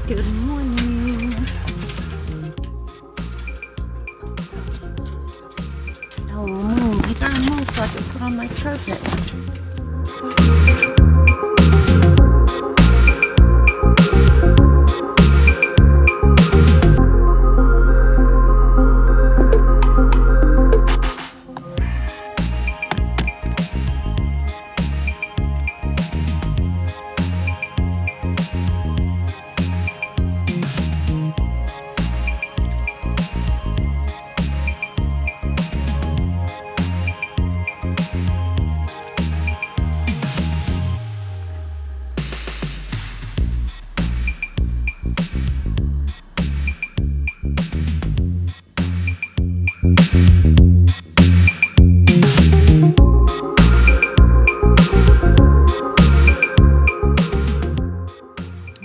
Good morning. Oh, move. You gotta move so I can put on my carpet.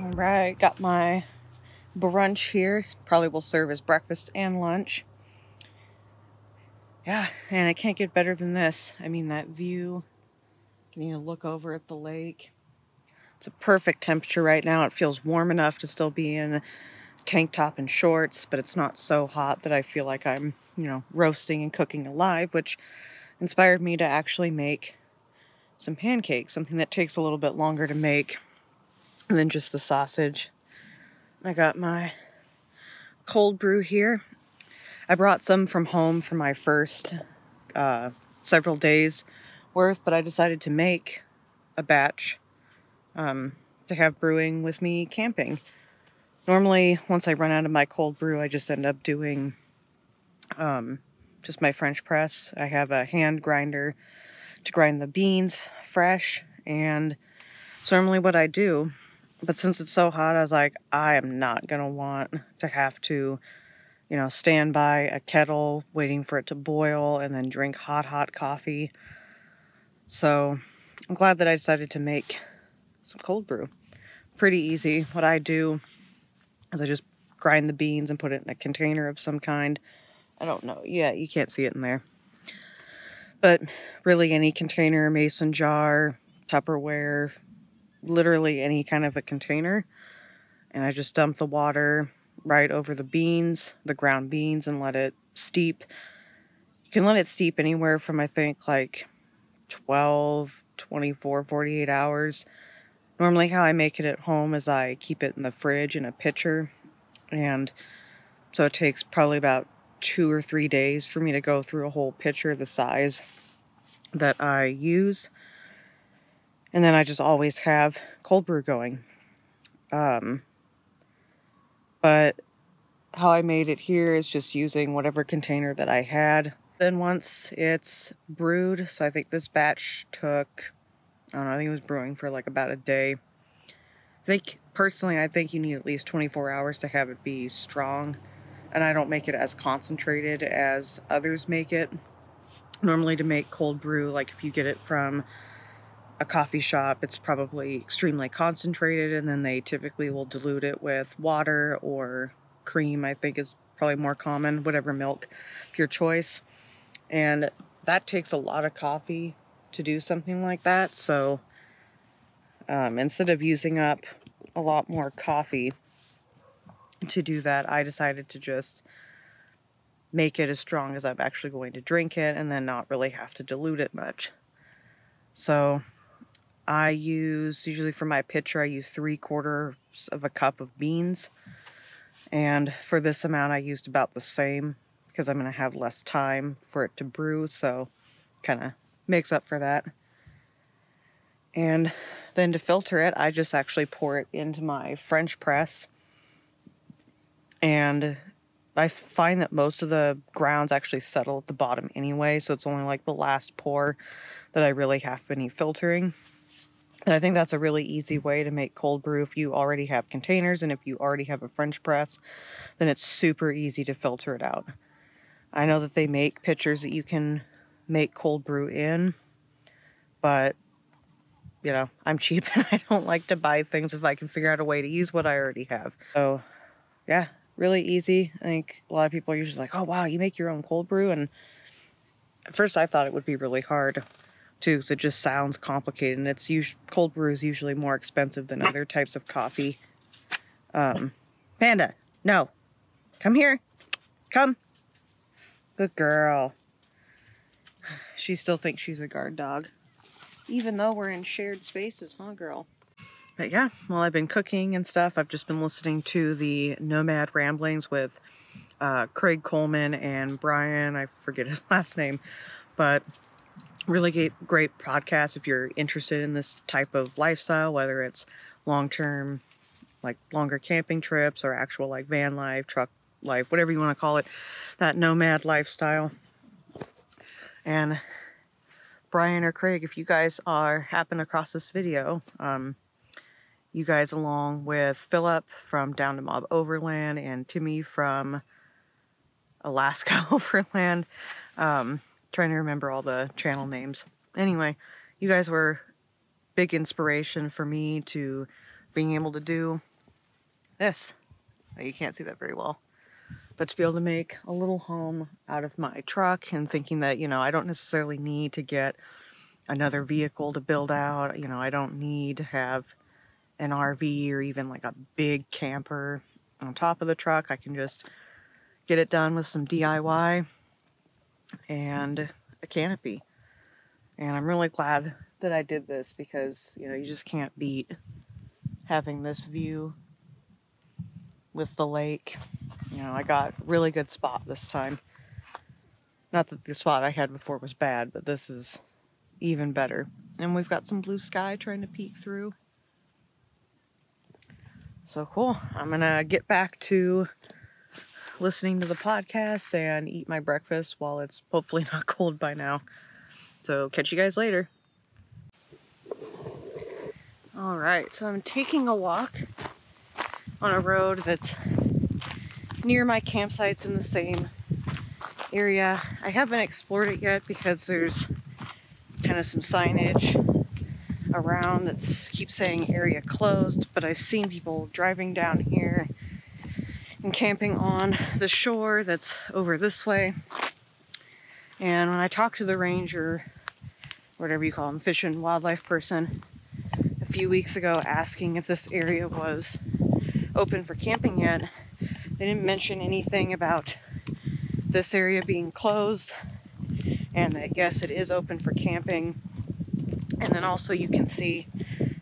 Alright, got my brunch here. Probably will serve as breakfast and lunch. Yeah, and I can't get better than this. I mean, that view. Can you look over at the lake? It's a perfect temperature right now. It feels warm enough to still be in a tank top and shorts, but it's not so hot that I feel like I'm, roasting and cooking alive, which inspired me to actually make some pancakes, something that takes a little bit longer to make than just the sausage. I got my cold brew here. I brought some from home for my first several days worth, but I decided to make a batch to have brewing with me camping. Normally, once I run out of my cold brew, I just end up doing just my French press. I have a hand grinder to grind the beans fresh, and it's normally what I do. But since it's so hot, I was like, I am not going to want to have to, stand by a kettle waiting for it to boil and then drink hot coffee. So I'm glad that I decided to make some cold brew. Pretty easy. What I do is I just grind the beans and put it in a container of some kind. I don't know. Yeah, you can't see it in there. But really any container, mason jar, Tupperware, literally any kind of a container. And I just dump the water right over the beans, the ground beans, and let it steep. You can let it steep anywhere from, I think, like 12, 24, 48 hours. Normally how I make it at home is I keep it in the fridge in a pitcher. And so it takes probably about 2 or 3 days for me to go through a whole pitcher the size that I use. And then I just always have cold brew going. But how I made it here is just using whatever container that I had. Then once it's brewed, so I think this batch took, I don't know, I think it was brewing for like about a day. Personally, I think you need at least 24 hours to have it be strong. And I don't make it as concentrated as others make it. Normally to make cold brew, like if you get it from a coffee shop, it's probably extremely concentrated, and then they typically will dilute it with water or cream, I think is probably more common, whatever milk of your choice. And that takes a lot of coffee to do something like that. So instead of using up a lot more coffee to do that, I decided to just make it as strong as I'm actually going to drink it, and then not really have to dilute it much. So I use, usually for my pitcher, I use 3/4 of a cup of beans. And for this amount, I used about the same because I'm going to have less time for it to brew. So kind of makes up for that. And then to filter it, I just actually pour it into my French press. And I find that most of the grounds actually settle at the bottom anyway, so it's only like the last pour that I really have any filtering. And I think that's a really easy way to make cold brew. If you already have containers and if you already have a French press, then it's super easy to filter it out. I know that they make pitchers that you can make cold brew in, but I'm cheap and I don't like to buy things if I can figure out a way to use what I already have. So yeah, really easy. I think a lot of people are usually like, oh wow, you make your own cold brew? And at first I thought it would be really hard too, because it just sounds complicated, and cold brew is usually more expensive than other types of coffee. Panda, no. Come here. Come. Good girl. She still thinks she's a guard dog. Even though we're in shared spaces, huh, girl? But yeah, while I've been cooking and stuff, I've just been listening to the Nomad Ramblings with Craig Coleman and Brian. I forget his last name. But really great podcast if you're interested in this type of lifestyle, whether it's long-term, like longer camping trips, or actual like van life, truck life, whatever you want to call it, that nomad lifestyle. And Brian or Craig, if you guys happen across this video, you guys, along with Philip from Down to Mob Overland and Timmy from Alaska Overland, trying to remember all the channel names. Anyway, you guys were big inspiration for me to being able to do this. You can't see that very well. But to be able to make a little home out of my truck, and thinking that, you know, I don't necessarily need to get another vehicle to build out. You know, I don't need to have an RV or even like a big camper on top of the truck. I can just get it done with some DIY and a canopy. And I'm really glad that I did this, because, you know, you just can't beat having this view with the lake. You know, I got a really good spot this time. Not that the spot I had before was bad, but this is even better. And we've got some blue sky trying to peek through. So cool. I'm gonna get back to listening to the podcast and eat my breakfast while it's hopefully not cold by now. So catch you guys later. Alright, so I'm taking a walk on a road that's near my campsites in the same area. I haven't explored it yet because there's kind of some signage around that keeps saying area closed, but I've seen people driving down here and camping on the shore that's over this way. And when I talked to the ranger, whatever you call him, fish and wildlife person, a few weeks ago, asking if this area was open for camping yet, they didn't mention anything about this area being closed, and that yes, it is open for camping. And then also you can see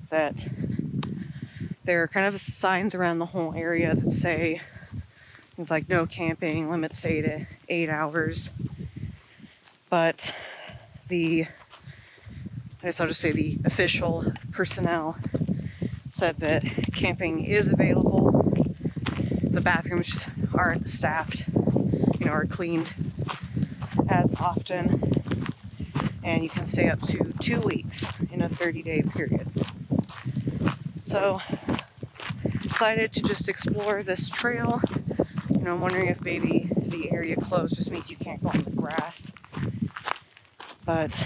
that there are kind of signs around the whole area that say things like no camping, limit stay to 8 hours. But I guess I'll just say the official personnel said that camping is available. The bathrooms aren't staffed, you know, are cleaned as often. And you can stay up to 2 weeks in a 30-day period. So, decided to just explore this trail. You know, I'm wondering if maybe the area closed just means you can't go on the grass. But,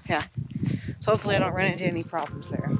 yeah. So hopefully I don't run into any problems there.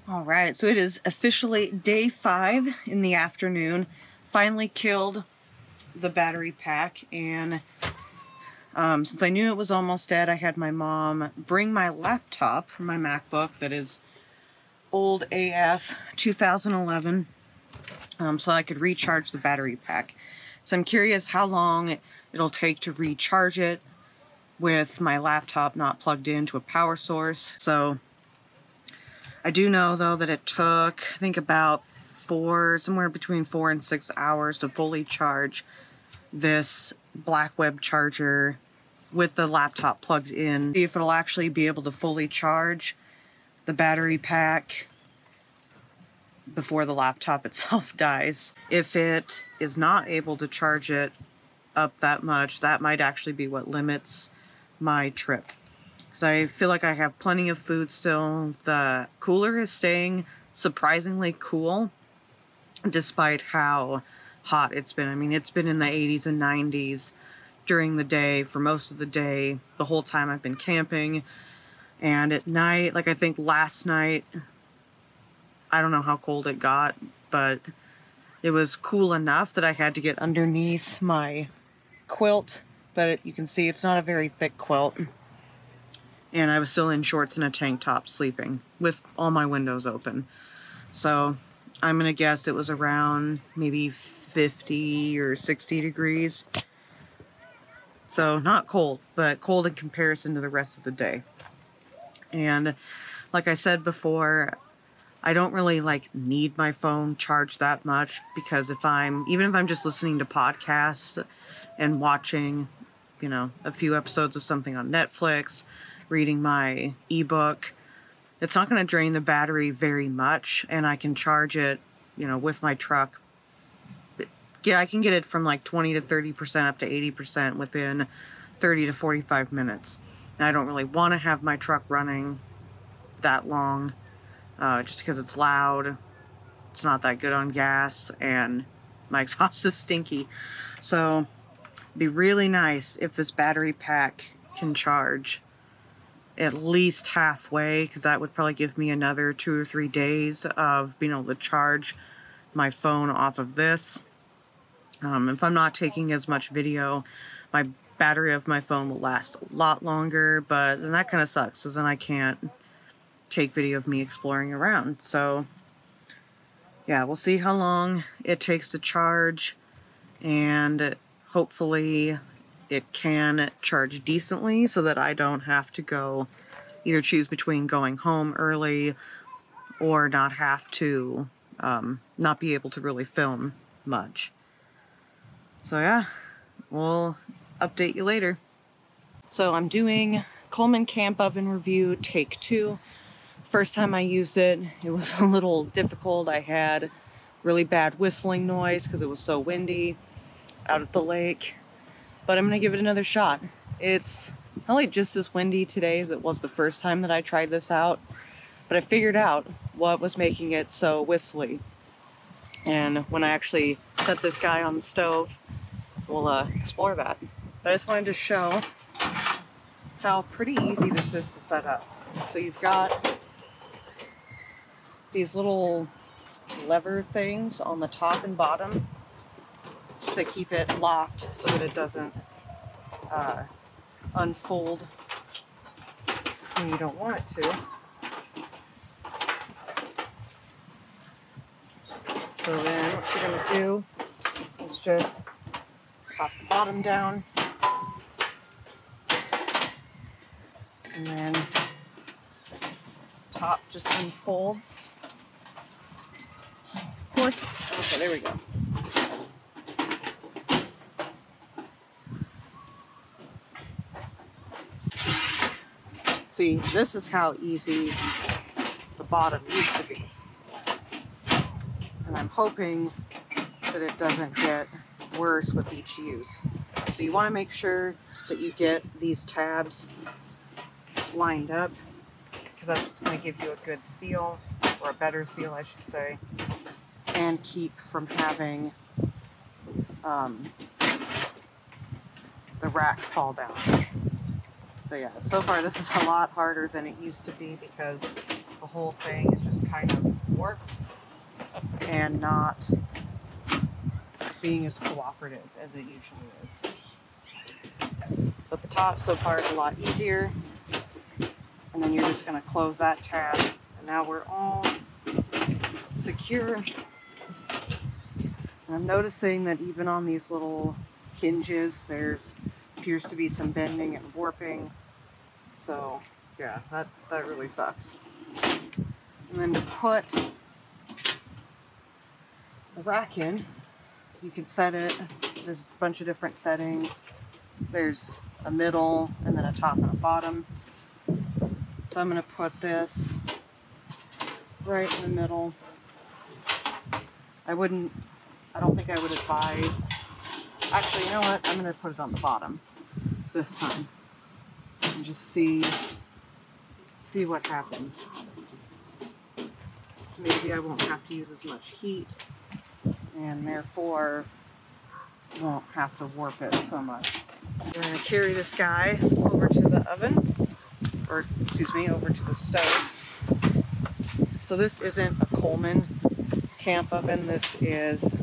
Alright, so it is officially day 5 in the afternoon. Finally killed the battery pack, and since I knew it was almost dead, I had my mom bring my laptop, my MacBook that is old AF 2011, so I could recharge the battery pack. So I'm curious how long it'll take to recharge it with my laptop not plugged into a power source. So I do know, though, that it took, I think, about somewhere between 4 and 6 hours to fully charge this black web charger with the laptop plugged in. See if it'll actually be able to fully charge the battery pack before the laptop itself dies. If it is not able to charge it up that much, that might actually be what limits my trip. Because I feel like I have plenty of food still. The cooler is staying surprisingly cool despite how hot it's been. I mean, it's been in the 80s and 90s during the day for most of the day, the whole time I've been camping. And at night, like I think last night, I don't know how cold it got, but it was cool enough that I had to get underneath my quilt. But you can see it's not a very thick quilt. And I was still in shorts and a tank top sleeping with all my windows open. So I'm going to guess it was around maybe 50 or 60 degrees. So not cold, but cold in comparison to the rest of the day. And like I said before, I don't really need my phone charged that much, because even if I'm just listening to podcasts and watching, a few episodes of something on Netflix, reading my ebook, it's not going to drain the battery very much, and I can charge it, with my truck. Yeah, I can get it from 20 to 30% up to 80% within 30 to 45 minutes. And I don't really want to have my truck running that long, just because it's loud, it's not that good on gas, and my exhaust is stinky. So it'd be really nice if this battery pack can charge at least halfway, because that would probably give me another 2 or 3 days of being able to charge my phone off of this. If I'm not taking as much video, my battery of my phone will last a lot longer, but then that kind of sucks, because then I can't take video of me exploring around. So yeah, we'll see how long it takes to charge, and hopefully it can charge decently so that I don't have to either choose between going home early or not have to not be able to really film much. So yeah, we'll update you later. So I'm doing Coleman Camp Oven Review Take 2. First time I used it, it was a little difficult. I had really bad whistling noise because it was so windy out at the lake. But I'm going to give it another shot. It's probably just as windy today as it was the first time that I tried this out. But I figured out what was making it so whistly. And when I actually set this guy on the stove, we'll explore that. But I just wanted to show how pretty easy this is to set up. So you've got these little lever things on the top and bottom that keep it locked so that it doesn't unfold when you don't want it to. So then what you're going to do is just pop the bottom down, and then top just unfolds. Of course, okay, there we go. See, this is how easy the bottom used to be. And I'm hoping that it doesn't get worse with each use. So you want to make sure that you get these tabs lined up, because that's what's going to give you a good seal, or a better seal I should say, and keep from having the rack fall down. So yeah, so far this is a lot harder than it used to be, because the whole thing is just kind of warped and not being as cooperative as it usually is. But the top so far is a lot easier. And then you're just going to close that tab, and now we're all secure. And I'm noticing that even on these little hinges, there's appears to be some bending and warping. So yeah, that really sucks. And then to put the rack in, you can set it. There's a bunch of different settings. There's a middle, and then a top and a bottom. So I'm going to put this right in the middle. I don't think I would advise. Actually, you know what? I'm going to put it on the bottom this time and just see what happens. So maybe I won't have to use as much heat and therefore won't have to warp it so much. I'm going to carry this guy over to the oven, or excuse me, over to the stove. So this isn't a Coleman camp oven. This is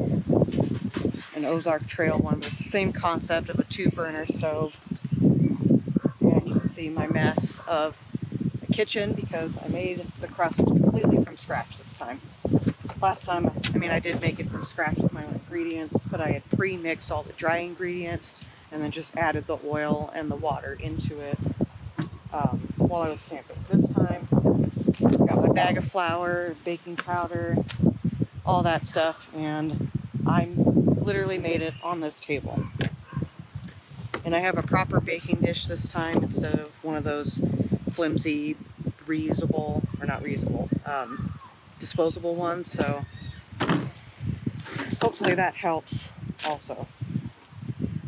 an Ozark Trail one, but it's the same concept of a 2-burner stove. And you can see my mess of the kitchen because I made the crust completely from scratch this time. Last time, I mean, I did make it from scratch with my own ingredients, but I had pre-mixed all the dry ingredients and then just added the oil and the water into it while I was camping. This time, got my bag of flour, baking powder, all that stuff, and I literally made it on this table. And I have a proper baking dish this time instead of one of those flimsy, reusable, or not reusable, disposable ones, so hopefully that helps also.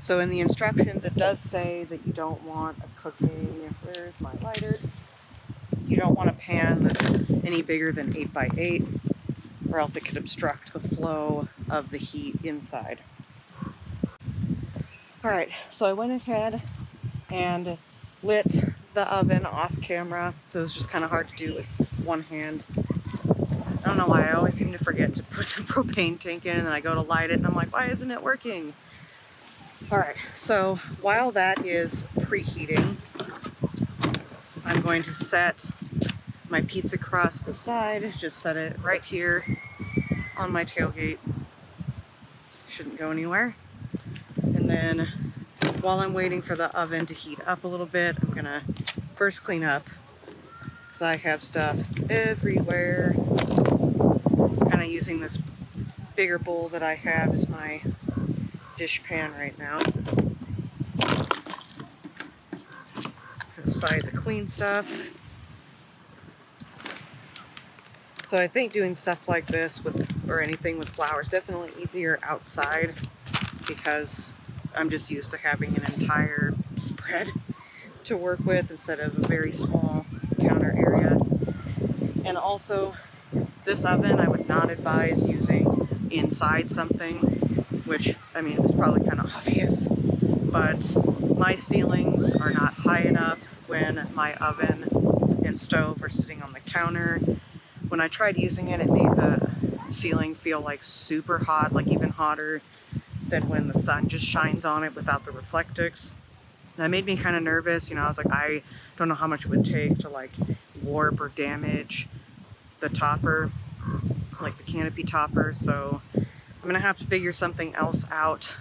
So in the instructions it does say that you don't want a cooking, where's my lighter? You don't want a pan that's any bigger than 8 by 8, or else it could obstruct the flow of the heat inside. Alright, so I went ahead and lit the oven off camera, so it was just kind of hard to do with one hand. I don't know why, I always seem to forget to put the propane tank in and then I go to light it and I'm like, why isn't it working? Alright, so while that is preheating, I'm going to set my pizza crust aside, just set it right here on my tailgate. Shouldn't go anywhere. And then while I'm waiting for the oven to heat up a little bit, I'm gonna first clean up because I have stuff everywhere. Kind of using this bigger bowl that I have as my dish pan right now. Put aside the clean stuff. So I think doing stuff like this or anything with flour is definitely easier outside because I'm just used to having an entire spread to work with instead of a very small counter area. And also, this oven I would not advise using inside something, which, I mean, it's probably kind of obvious, but my ceilings are not high enough when my oven and stove are sitting on the counter. When I tried using it, it made the ceiling feel like super hot, like even hotter than when the sun just shines on it without the reflectix. That made me kind of nervous, you know. I was like, I don't know how much it would take to like warp or damage the topper, like the Canopy topper, so I'm gonna have to figure something else out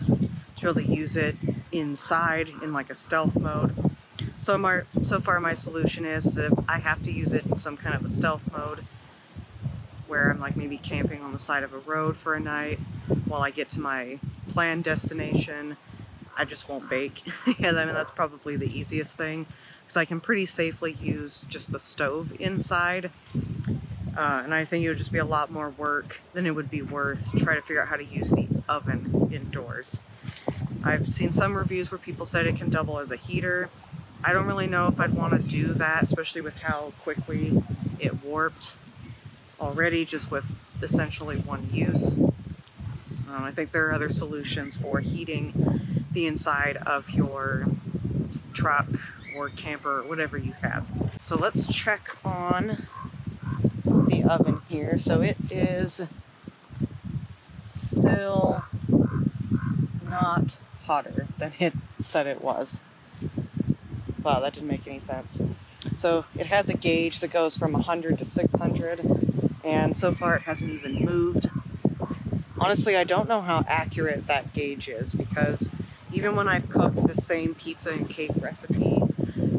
to really use it inside in like a stealth mode. So far my solution is that if I have to use it in some kind of a stealth mode, where I'm like maybe camping on the side of a road for a night while I get to my planned destination, I just won't bake. Yeah, I mean, that's probably the easiest thing because I can pretty safely use just the stove inside. And I think it would just be a lot more work than it would be worth to try to figure out how to use the oven indoors. I've seen some reviews where people said it can double as a heater. I don't really know if I'd want to do that, especially with how quickly it warped already just with essentially one use. I think there are other solutions for heating the inside of your truck or camper or whatever you have. So let's check on the oven here. So it is still not hotter than it said it was. Wow, that didn't make any sense. So it has a gauge that goes from 100 to 600. And so far it hasn't even moved. Honestly, I don't know how accurate that gauge is because even when I've cooked the same pizza and cake recipe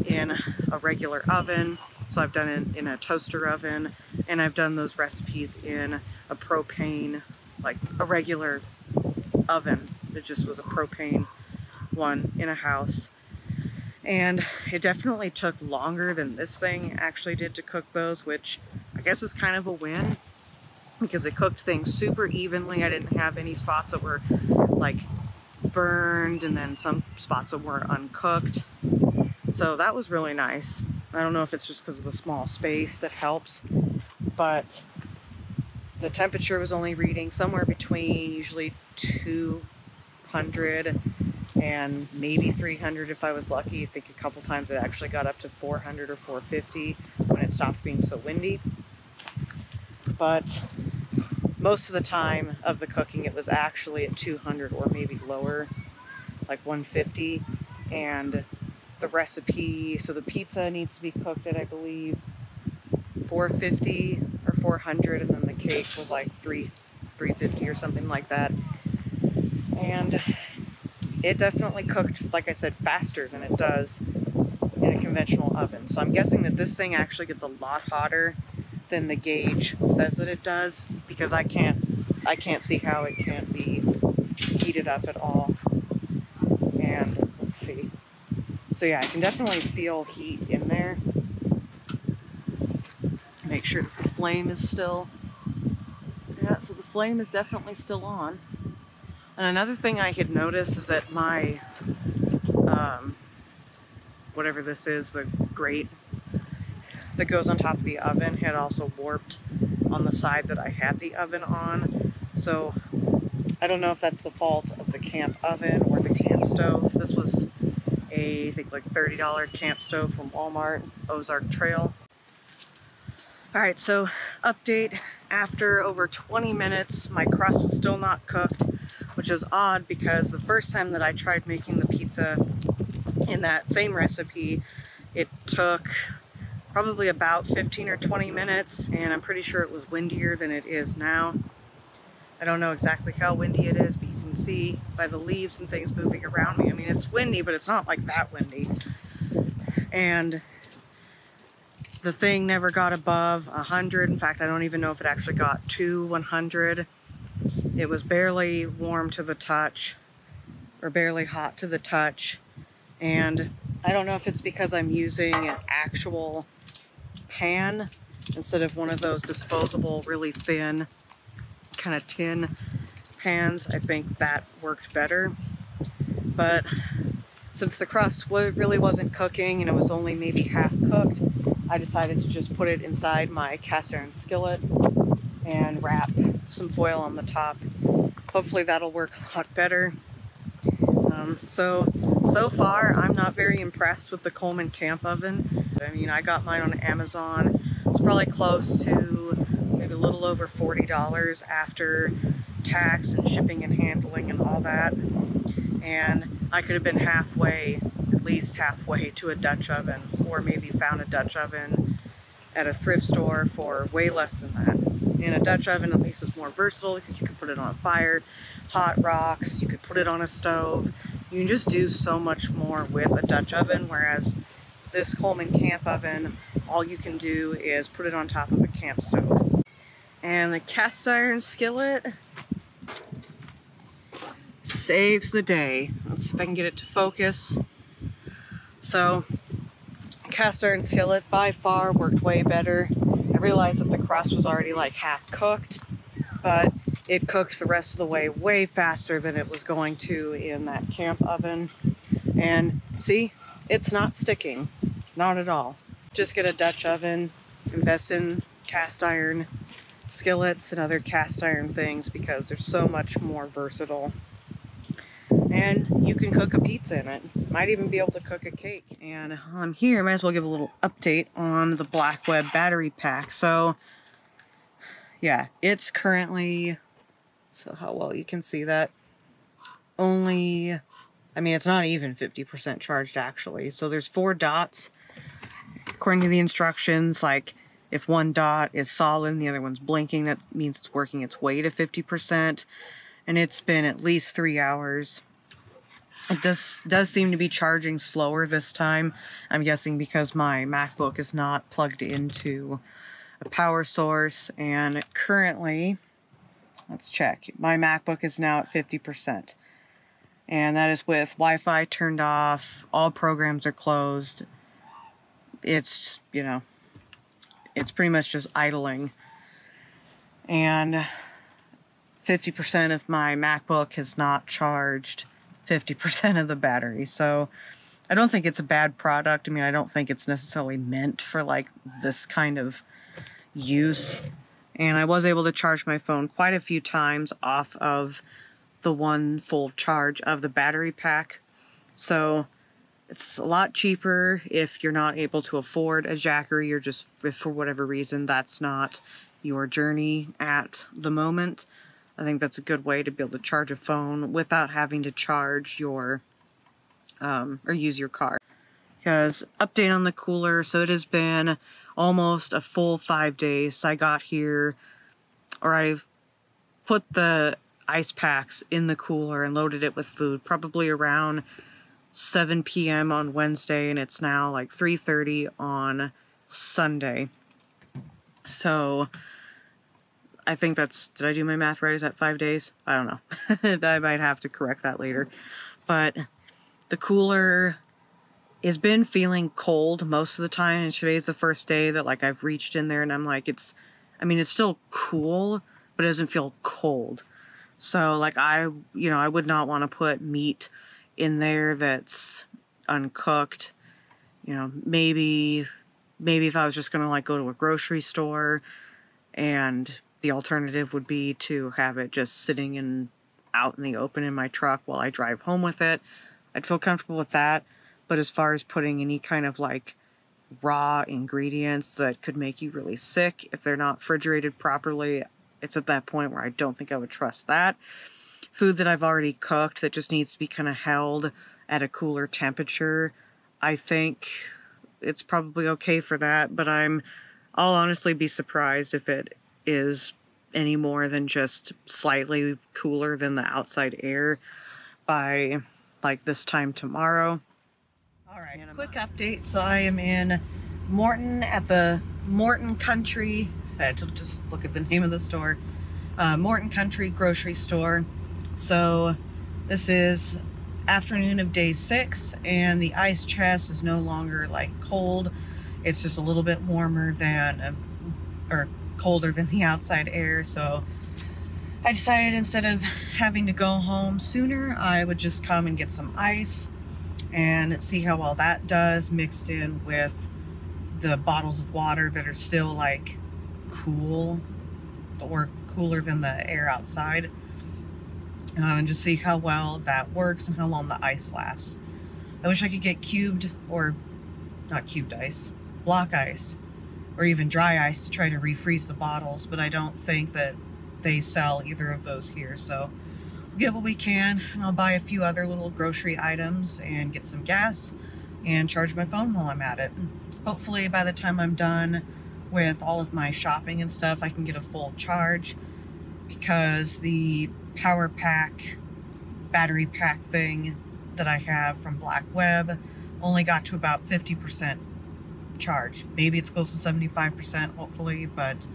in a regular oven, so I've done it in a toaster oven, and I've done those recipes in a propane, like a regular oven. It just was a propane one in a house. And it definitely took longer than this thing actually did to cook those, which I guess is kind of a win. because it cooked things super evenly. I didn't have any spots that were like burned and then some spots that were uncooked. So that was really nice. I don't know if it's just because of the small space that helps, but the temperature was only reading somewhere between usually 200 and maybe 300 if I was lucky. I think a couple times it actually got up to 400 or 450 when it stopped being so windy. But most of the time of the cooking it was actually at 200 or maybe lower, like 150. And the recipe, so the pizza needs to be cooked at, I believe, 450 or 400, and then the cake was like 350 or something like that. And it definitely cooked, like I said, faster than it does in a conventional oven. So I'm guessing that this thing actually gets a lot hotter than the gauge says that it does, because I can't see how it can't be heated up at all. And let's see. So yeah, I can definitely feel heat in there. Make sure that the flame is still, yeah, so the flame is definitely still on. And another thing I had noticed is that my, whatever this is, the grate that goes on top of the oven had also warped on the side that I had the oven on. So I don't know if that's the fault of the camp oven or the camp stove. This was a, I think, like $30 camp stove from Walmart, Ozark Trail. Alright, so update. After over 20 minutes, my crust was still not cooked, which is odd because the first time that I tried making the pizza in that same recipe, it took probably about 15 or 20 minutes, and I'm pretty sure it was windier than it is now. I don't know exactly how windy it is, but you can see by the leaves and things moving around me. I mean, it's windy, but it's not like that windy. And the thing never got above 100. In fact, I don't even know if it actually got to 100. It was barely warm to the touch, or barely hot to the touch. And I don't know if it's because I'm using an actual pan instead of one of those disposable, really thin, kind of tin pans. I think that worked better. But since the crust really wasn't cooking and it was only maybe half cooked, I decided to just put it inside my cast iron skillet and wrap some foil on the top. Hopefully that'll work a lot better. So far I'm not very impressed with the Coleman camp oven. I mean, I got mine on Amazon. It's probably close to maybe a little over $40 after tax and shipping and handling and all that. And I could have been halfway, at least halfway, to a Dutch oven, or maybe found a Dutch oven at a thrift store for way less than that. And a Dutch oven at least is more versatile because you can put it on a fire, hot rocks, you could put it on a stove. You can just do so much more with a Dutch oven, whereas this Coleman camp oven, all you can do is put it on top of a camp stove. And the cast iron skillet saves the day. Let's see if I can get it to focus. So, cast iron skillet by far worked way better. I realized that the crust was already like half cooked, but it cooked the rest of the way faster than it was going to in that camp oven. And see, it's not sticking. Not at all. Just get a Dutch oven, invest in cast iron skillets and other cast iron things because they're so much more versatile. And you can cook a pizza in it. Might even be able to cook a cake. And I'm here, might as well give a little update on the Blackweb battery pack. So, yeah, it's currently, so how well you can see that, only, I mean, it's not even 50% charged actually. So there's 4 dots. According to the instructions, like if one dot is solid and the other one's blinking, that means it's working its way to 50%. And it's been at least 3 hours. It does seem to be charging slower this time. I'm guessing because my MacBook is not plugged into a power source, and currently, let's check, my MacBook is now at 50%. And that is with Wi-Fi turned off, all programs are closed. It's, you know, it's pretty much just idling. and 50% of my MacBook has not charged 50% of the battery. So I don't think it's a bad product. I mean, I don't think it's necessarily meant for like this kind of use. And I was able to charge my phone quite a few times off of the one full charge of the battery pack. So it's a lot cheaper if you're not able to afford a Jackery, or just if for whatever reason that's not your journey at the moment. I think that's a good way to be able to charge a phone without having to charge your or use your car. Because update on the cooler, so it has been almost a full 5 days. I got here, or I've put the ice packs in the cooler and loaded it with food probably around 7 p.m. on Wednesday, and it's now like 3:30 on Sunday. So I think that's, did I do my math right? Is that 5 days? I don't know. I might have to correct that later. But the cooler has been feeling cold most of the time, and today's the first day that like I've reached in there and I'm like, it's still cool, but it doesn't feel cold. So like I would not want to put meat in there that's uncooked. You know, maybe if I was just gonna like go to a grocery store, and the alternative would be to have it just sitting out in the open in my truck while I drive home with it, I'd feel comfortable with that. But as far as putting any kind of like raw ingredients that could make you really sick if they're not refrigerated properly, it's at that point where I don't think I would trust that. Food that I've already cooked that just needs to be kind of held at a cooler temperature, I think it's probably okay for that, but I'll honestly be surprised if it is any more than just slightly cooler than the outside air by like this time tomorrow. All right, quick update. So I am in Morton at the Morton Country. I had to just look at the name of the store. Morton Country Grocery Store. So this is afternoon of day 6, and the ice chest is no longer like cold. It's just a little bit warmer than, or colder than the outside air. So I decided instead of having to go home sooner, I would just come and get some ice and see how well that does, mixed in with the bottles of water that are still like cool or cooler than the air outside, and just see how well that works and how long the ice lasts. I wish I could get cubed, or not cubed ice, block ice, or even dry ice to try to refreeze the bottles, but I don't think that they sell either of those here. So we'll get what we can, and I'll buy a few other little grocery items and get some gas and charge my phone while I'm at it. Hopefully by the time I'm done with all of my shopping and stuff, I can get a full charge, because the power pack, battery pack thing that I have from Black Web only got to about 50% charge. Maybe it's close to 75%, hopefully, but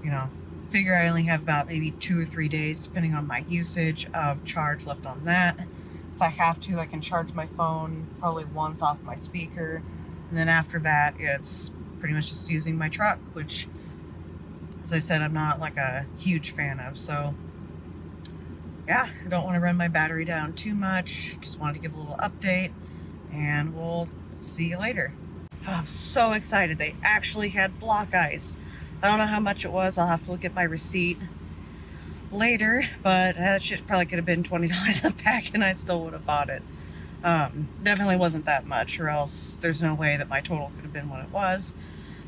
you know, figure I only have about maybe 2 or 3 days, depending on my usage, of charge left on that. If I have to, I can charge my phone probably once off my speaker, and then after that, it's pretty much just using my truck, which, as I said, I'm not like a huge fan of. So yeah, I don't want to run my battery down too much. Just wanted to give a little update, and we'll see you later. Oh, I'm so excited. They actually had block ice. I don't know how much it was. I'll have to look at my receipt later, but that shit probably could have been $20 a pack, and I still would have bought it. Definitely wasn't that much, or else there's no way that my total could have been what it was.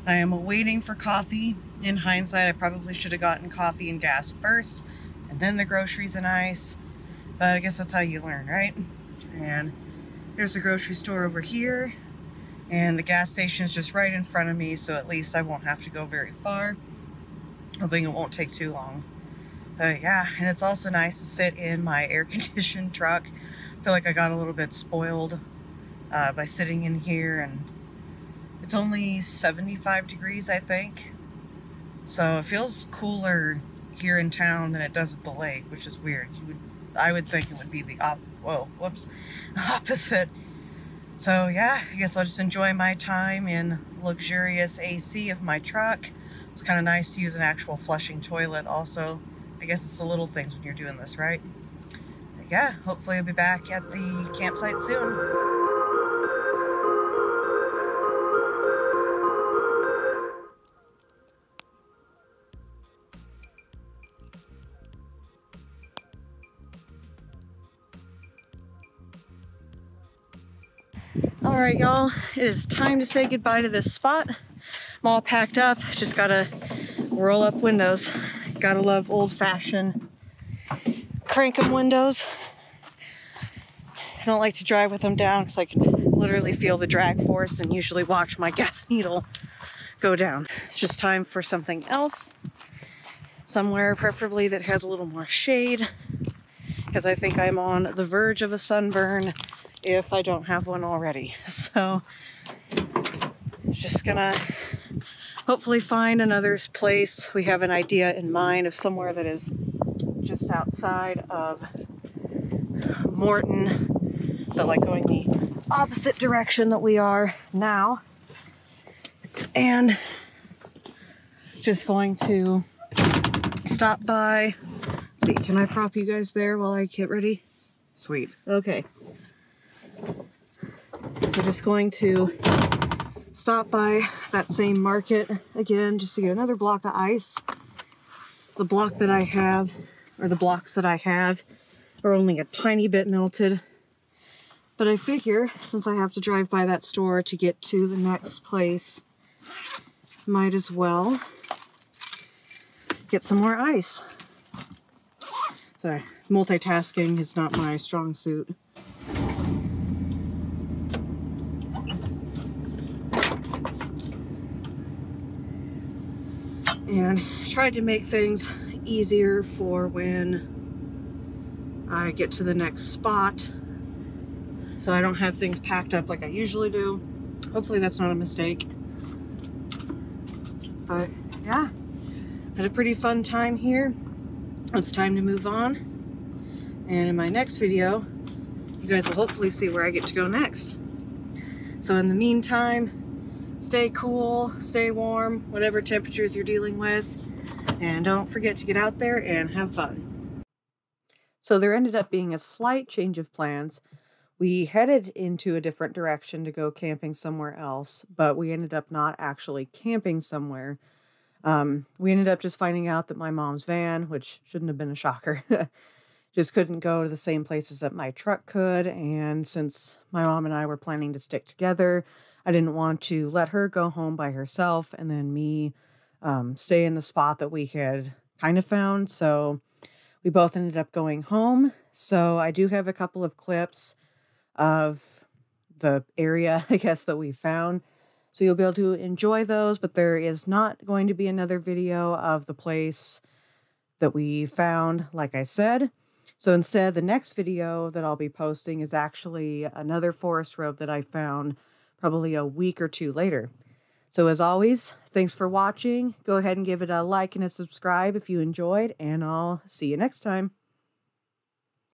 I am waiting for coffee. In hindsight, I probably should have gotten coffee and gas first, and then the groceries and ice, but I guess that's how you learn, right? And there's the grocery store over here, and the gas station is just right in front of me, so at least I won't have to go very far. Hoping it won't take too long. But yeah, and it's also nice to sit in my air-conditioned truck. I feel like I got a little bit spoiled by sitting in here, and it's only 75 degrees, I think. So it feels cooler here in town than it does at the lake, which is weird. I would think it would be the opposite. So yeah, I guess I'll just enjoy my time in luxurious AC of my truck It's kind of nice to use an actual flushing toilet also. I guess it's the little things when you're doing this, right? But yeah, hopefully I'll be back at the campsite soon. All right, y'all, it is time to say goodbye to this spot. I'm all packed up, just gotta roll up windows. Gotta love old-fashioned crank 'em windows. I don't like to drive with them down because I can literally feel the drag force and usually watch my gas needle go down. It's just time for something else. Somewhere preferably that has a little more shade, because I think I'm on the verge of a sunburn if I don't have one already. So just gonna hopefully find another place. We have an idea in mind of somewhere that is just outside of Morton, but like going the opposite direction that we are now. And just going to stop by. Let's see, can I prop you guys there while I get ready? Sweet, okay. So just going to stop by that same market again just to get another block of ice. The block that I have, or the blocks that I have, are only a tiny bit melted. But I figure, since I have to drive by that store to get to the next place, might as well get some more ice. Sorry, multitasking is not my strong suit. And tried to make things easier for when I get to the next spot, so I don't have things packed up like I usually do. Hopefully that's not a mistake. But yeah, had a pretty fun time here. It's time to move on. And in my next video, you guys will hopefully see where I get to go next. So in the meantime, stay cool, stay warm, whatever temperatures you're dealing with, and don't forget to get out there and have fun. So there ended up being a slight change of plans. We headed into a different direction to go camping somewhere else, but we ended up not actually camping somewhere. We ended up just finding out that my mom's van, which shouldn't have been a shocker, just couldn't go to the same places that my truck could, and since my mom and I were planning to stick together, I didn't want to let her go home by herself and then me stay in the spot that we had kind of found. So we both ended up going home. So I do have a couple of clips of the area, I guess, that we found. So you'll be able to enjoy those, but there is not going to be another video of the place that we found, like I said. So instead, the next video that I'll be posting is actually another forest road that I found probably a week or two later. So as always, thanks for watching. Go ahead and give it a like and a subscribe if you enjoyed, and I'll see you next time.